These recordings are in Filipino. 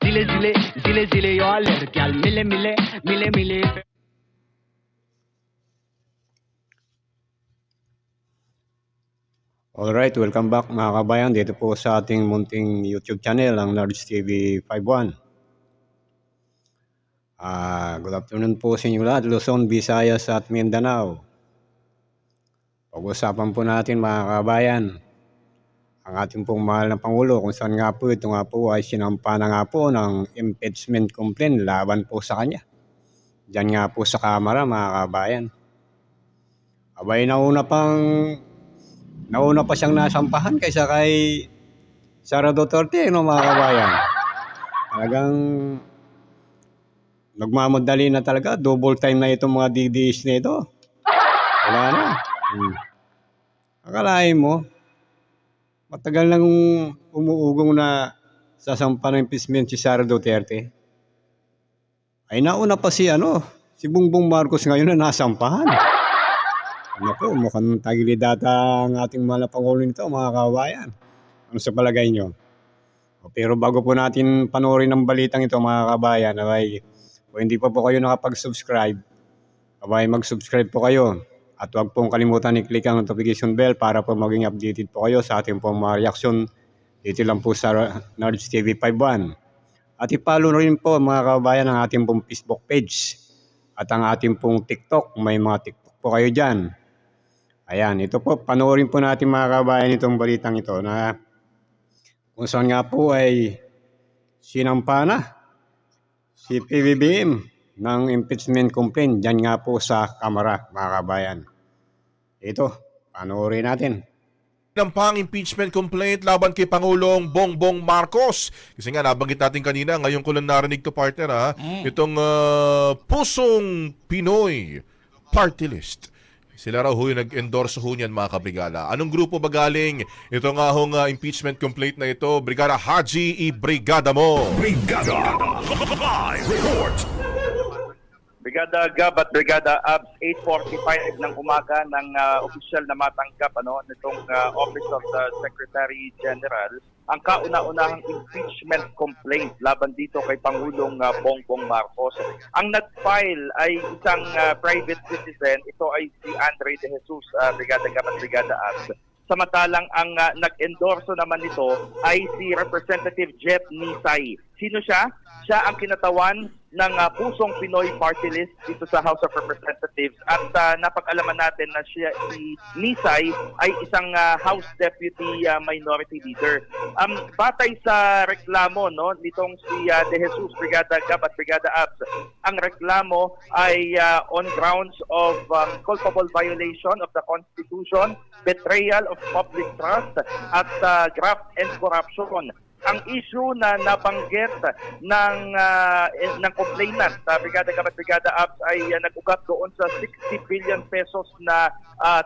zile zile zile zile yo alerg al mile mile mile mile. Alright, welcome back mga kabayan dito po sa ating munting YouTube channel, ang Nards TV 51. Good afternoon po sa inyo lahat, Luzon, Visayas at Mindanao. Pag-usapan po natin mga kabayan, ang ating pong mahal na Pangulo kung saan nga po ito nga po ay sinampa na nga po ng impeachment complaint laban po sa kanya. Diyan nga po sa Kamara mga kabayan. Abay, nauna pa siyang nasampahan kaysa kay Sara Duterte, no mga kabayan. Talagang nagmamadali na talaga. Double time na itong mga DDS na ito. Wala na. Akalain mo, matagal nang umuugong na sasampa ng impeachment si Sara Duterte. Ay nauna pa si Bongbong Marcos ngayon na nasampahan. Naku, mukhang tagilid data ang ating mahal na Pangulo nito mga kabayan. Ano sa palagay nyo? Pero bago po natin panoorin ang balitang ito mga kabayan, kung hindi pa po kayo nakapag-subscribe, mag-subscribe po kayo. At huwag pong kalimutan i-click ang notification bell para po maging updated po kayo sa ating pong mga reaction dito lang po sa Nards TV 51. At i-follow rin po mga kabayan ang ating pong Facebook page at ang ating pong TikTok. May mga TikTok po kayo dyan. Ayan, ito po, panoorin po natin mga kabayan itong balitang ito na kung saan nga po ay sinampa na si PBBM ng impeachment complaint dyan nga po sa Kamara mga kabayan. Ito, panoorin natin. Ng pang-impeachment complaint laban kay Pangulong Bongbong Marcos. Kasi nga nabanggit natin kanina, ngayon ko lang narinig to partner itong Pusong Pinoy Party List. Sila raw yung nag-endorse niyan mga kabrigada. Anong grupo ba galing? Ito nga hong impeachment complaint na ito, Brigada Haji, i-brigada mo! Brigada Live Report. Brigada Gab at Brigada Abs, 8:45 ng umaga ng opisyal na matanggap nitong Office of the Secretary General ang kauna-unahang impeachment complaint laban dito kay Pangulong Bongbong Marcos. Ang nag-file ay isang private citizen, ito ay si Andre De Jesus, Brigada Gab at Brigada Abs. Samantalang ang nag-endorso naman nito ay si Representative Jet Nisay. Sino siya? Siya ang kinatawan ng Pusong Pinoy Party List dito sa House of Representatives at napag-alaman natin na si Nisay ay isang House Deputy Minority Leader. Batay sa reklamo nitong si De Jesus, Brigada Gab at Brigada Abs, ang reklamo ay on grounds of culpable violation of the Constitution, betrayal of public trust at graft and corruption. Ang issue na nabanggit ng complainant, Brigada Gab at Brigada Abs, ay nag-ugat doon sa 60 billion pesos na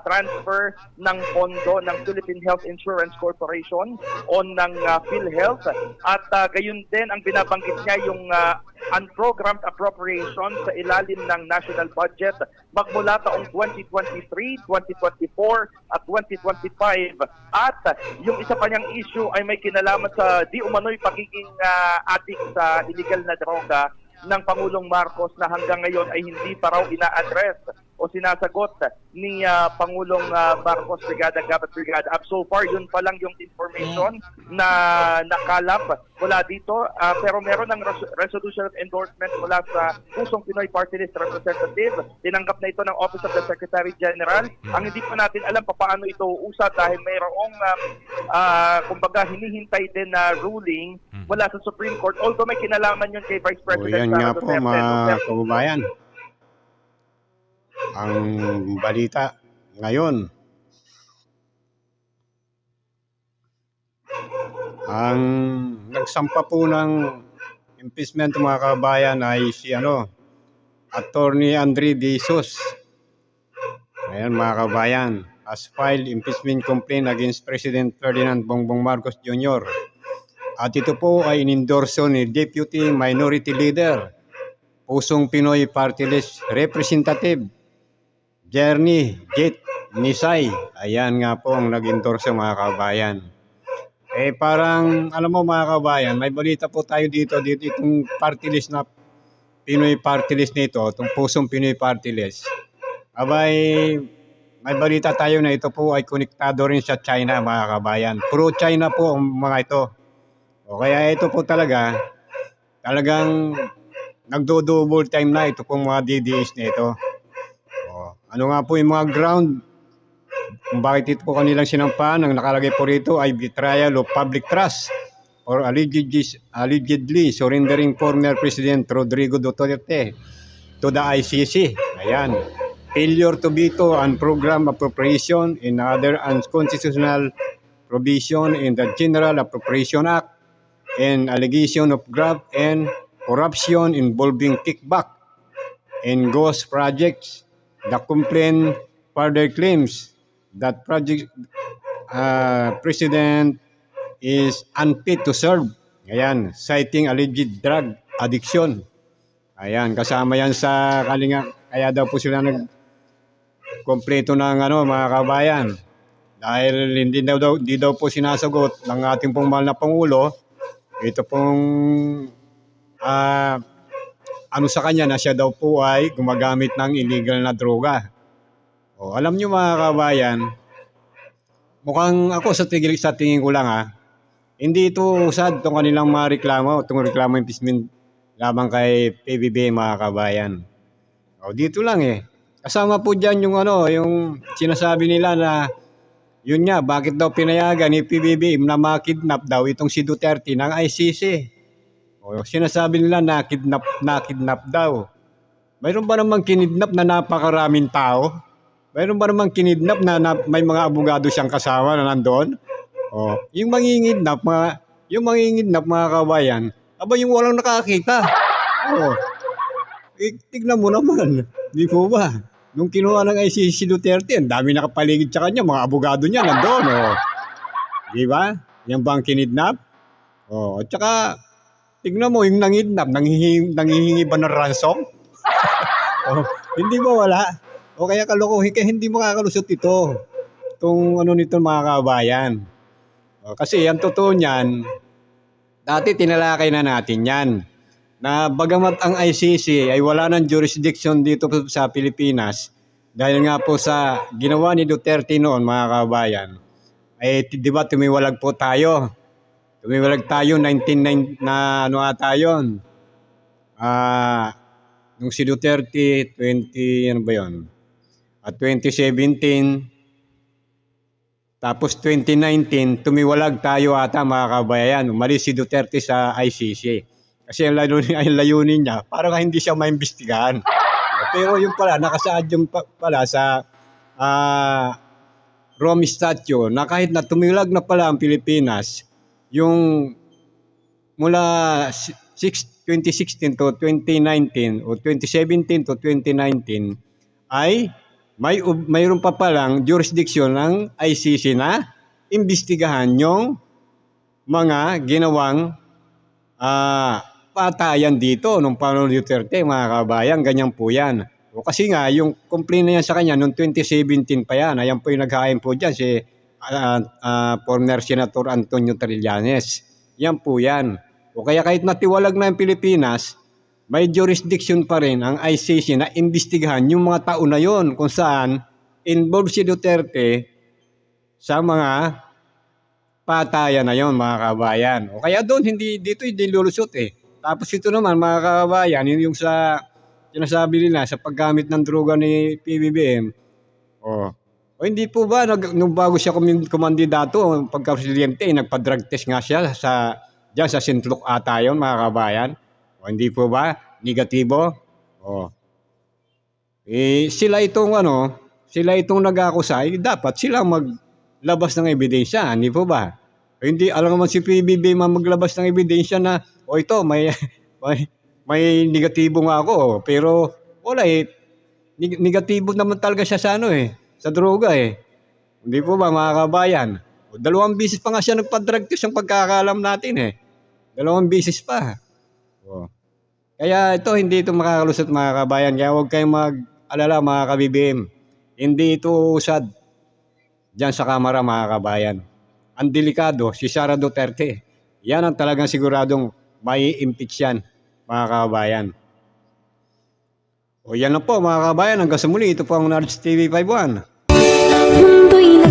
transfer ng pondo ng Philippine Health Insurance Corporation o ng PhilHealth. At gayon din ang binabanggit niya yung unprogrammed appropriation sa ilalim ng national budget magmula taong 2023, 2024 at 2025. At yung isa pa niyang issue ay may kinalaman sa di umano'y pagiging addict sa illegal na droga ng Pangulong Marcos na hanggang ngayon ay hindi pa raw ina-address o sinasagot ni Pangulong Marcos, Brigada Gab at Brigada Abs. So far, yun pa lang yung information na nakalap mula dito. Pero meron ng resolution of endorsement mula sa Pusong Pinoy Party List Representative. Tinanggap na ito ng Office of the Secretary General. Ang hindi pa natin alam paano ito uusad dahil mayroong kumbaga hinihintay din na ruling mula sa Supreme Court. Although may kinalaman yun kay Vice President Yan nga Sara po Duterte. mga kababayan. Ang balita ngayon, ang nagsampa po ng impeachment mga kababayan ay si Attorney Andre De Jesus. Ayan mga kababayan, has filed impeachment complaint against President Ferdinand Bongbong Marcos Jr. At ito po ay inendorso ni Deputy Minority Leader, Pusong Pinoy Party List Representative Jet Nisay. Ayan nga po ang nag-endorso mga kabayan. Parang, alam mo mga kabayan, may balita po tayo dito itong party list na Pinoy party list nito, itong pusong Pinoy party list. Abay, may balita tayo na ito po ay konektado rin sa China mga kabayan. Pro-China po ang mga ito. O kaya ito po talagang nagdo-double time na ito pong mga DDS na ito. O, ano nga po yung mga ground kung bakit ito po kanilang sinampahan? Ang nakalagay po rito ay betrayal of public trust or allegedly surrendering former President Rodrigo Duterte to the ICC. Ayan. Failure to veto and program appropriation and other unconstitutional provision in the General Appropriation Act and allegation of graft and corruption involving kickback and ghost projects. The complaint further claims that President is unfit to serve. Ayan, citing alleged drug addiction. Ayan, kasama yan sa kalinga. Kaya daw po sila kompleto ng mga kabayan. Dahil hindi daw po sinasagot ng ating pong mahal na Pangulo, ito pong sa kanya na siya daw po ay gumagamit ng illegal na droga. O, alam nyo mga kabayan, mukhang ako sa tingin ko lang hindi ito usad itong kanilang mga reklamo, itong reklamo impeachment lamang kay PBBM mga kabayan. O, dito lang Kasama po dyan yung sinasabi nila na yun nga, bakit daw pinayagan ni PBBM na makidnap daw itong si Duterte ng ICC. O, sinasabi nila na kidnap daw. Mayroon ba namang kinidnap na napakaraming tao? Mayroon ba namang kinidnap na may mga abogado siyang kasama na nandoon? O, yung mangingidnap mga kabayan, yung walang nakakita. O, tignan mo naman, di po ba? Nung kinuha ng ICC si Duterte, ang dami nakapaligid sa kanya, mga abogado niya nandoon. O, di ba? Yan ba ang kinidnap? O, at saka, tignan mo, yung nangidnap, nanghihingi ba ng ransom? O, hindi ba wala? O kaya kalokohin, kaya hindi makakalusot ito. Itong nito mga kabayan. O, kasi ang totoo niyan, dati tinalakay na natin yan. Na bagamat ang ICC ay wala ng jurisdiction dito sa Pilipinas, dahil nga po sa ginawa ni Duterte noon mga kabayan, ay di ba tumiwalag po tayo. Tumiwalag tayo 1999 na tayo. Nung si Duterte 2017, tapos 2019 tumiwalag tayo ata mga kabayan. Umalis si Duterte sa ICC. Kasi ang layunin niya, parang hindi siya maimbestigahan. Pero yung pala, nakasaad yung pala sa Rome Statute na kahit na tumilag na pala ang Pilipinas, yung mula 2016 to 2019 o 2017 to 2019 ay mayroon pa palang jurisdiction ng ICC na imbestigahan yung mga ginawang patayan dito nung panahon ni Duterte mga kabayan, ganyan po yan. O kasi nga, yung complaint na yan sa kanya noong 2017 pa yan, ayan po yung naghain po dyan si former Senator Antonio Trillanes. Yan po yan. O kaya kahit natiwalag na ang Pilipinas, may jurisdiction pa rin ang ICC na imbestigahan yung mga tao na yon kung saan involved si Duterte sa mga patayan na yon mga kabayan. O kaya doon, dito hindi lulusot Tapos ito naman mga kabayan, yung sa sinasabi nila sa paggamit ng droga ni PBBM. O hindi po ba nung bago siya kumandidato pagka-presidente, nagpa-drug test nga siya diyan sa Sintlok ata yun mga kabayan. O hindi po ba negatibo? O sila itong nag-akusa, dapat sila maglabas ng ebidensya, hindi po ba? Hindi alam naman si PBB maglabas ng ebidensya na ito may negatibo nga ako pero wala negatibo naman talaga siya sa sa droga Hindi po ba mga kabayan? 2 beses pa nga siya nagpa-drug test ang pagkakalam natin 2 beses pa. Kaya hindi ito makakalusot mga kabayan. Kaya huwag kayong mag-alala mga kabibim. Hindi ito usad diyan sa kamera mga kabayan. ang delikado, si Sara Duterte. Yan ang talagang siguradong may impeach yan, mga kababayan. O yan lang po mga kababayan, hanggang sa muli, ito po ang Nards TV 51. Mundo'y